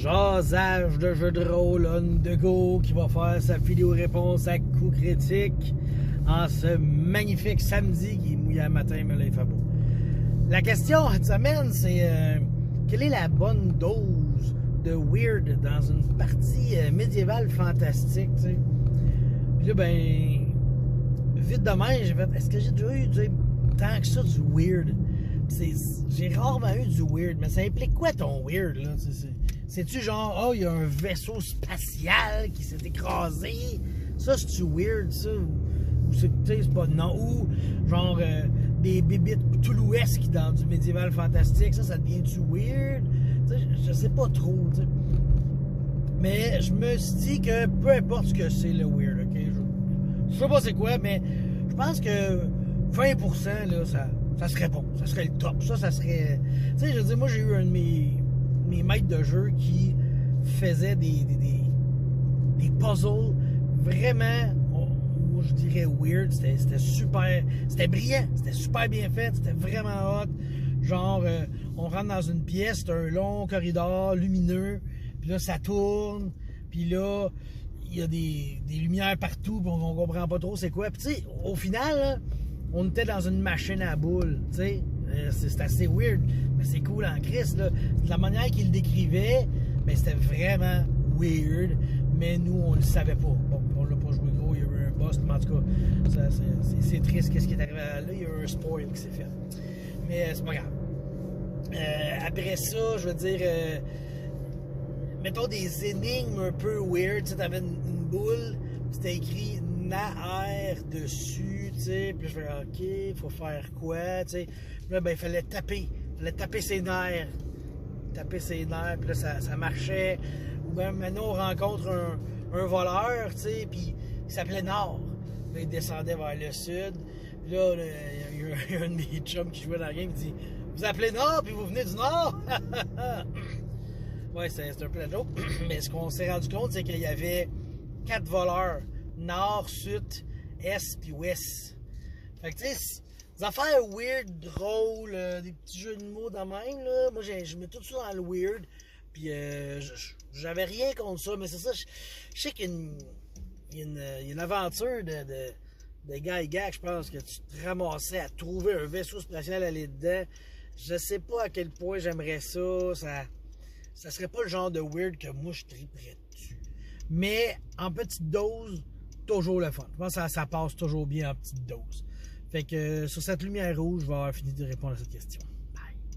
Jasage de jeu de rôle on the go qui va faire sa vidéo-réponse à coups critiques en ce magnifique samedi qui est mouillé le matin, mais là il fait beau. La question cette semaine, c'est quelle est la bonne dose de weird dans une partie médiévale fantastique, tu sais? Puis là, ben, vite de même, j'ai fait, est-ce que j'ai déjà eu tant que ça du weird? J'ai rarement eu du weird, mais ça implique quoi ton weird, là? C'est-tu genre, oh, il y a un vaisseau spatial qui s'est écrasé? Ça, c'est-tu weird, ça? Ou c'est pas non? Ou genre des bébites toulouesques dans du médiéval fantastique, ça devient-tu weird? T'sais, je sais pas trop, t'sais. Mais je me suis dit que peu importe ce que c'est le weird, ok? Je sais pas c'est quoi, mais je pense que 20% là, ça serait bon. Ça serait le top. Ça serait. Tu sais, je veux dire, moi j'ai eu un de mes maîtres de jeu qui faisait des puzzles vraiment, moi je dirais weird. C'était super. C'était brillant. C'était super bien fait. C'était vraiment hot. Genre, on rentre dans une pièce, c'est un long corridor lumineux. Puis là, ça tourne. Puis là, il y a des lumières partout. Puis on comprend pas trop c'est quoi. Puis tu sais, au final, là, on était dans une machine à boules, tu sais. C'est assez weird, mais c'est cool en Christ, là. De la manière qu'il le décrivait, mais c'était vraiment weird, mais nous, on le savait pas. Bon, on l'a pas joué gros, il y a eu un boss, mais en tout cas, c'est triste qu'est-ce qui est arrivé là. Il y a eu un spoil qui s'est fait. Mais c'est pas grave. Après ça, je veux dire, mettons des énigmes un peu weird, tu sais, t'avais une boule, c'était écrit Naer dessus, tu sais, puis je fais ok, faut faire quoi, tu sais, puis là ben il fallait taper ses nerfs, puis là ça marchait, ou bien maintenant on rencontre un voleur, tu sais, puis il s'appelait Nord, là il descendait vers le sud, puis là il y a un de mes chums qui jouait dans la game, il dit vous appelez Nord puis vous venez du Nord. Ouais, c'est un peu la joke, mais ce qu'on s'est rendu compte c'est qu'il y avait 4 voleurs. Nord, Sud, Est puis Ouest. Fait que tu sais, des affaires weird, drôles, des petits jeux de mots de même, là. Moi, je mets tout ça dans le weird. Puis j'avais rien contre ça, mais c'est ça. Je sais qu'il y a une aventure de Guy Gag, je pense, que tu te ramassais à trouver un vaisseau spatial à aller dedans. Je sais pas à quel point j'aimerais ça. Ça serait pas le genre de weird que moi je triperais dessus. Mais en petite dose, toujours le fun. Je pense que ça passe toujours bien en petite dose. Fait que sur cette lumière rouge, je vais avoir fini de répondre à cette question.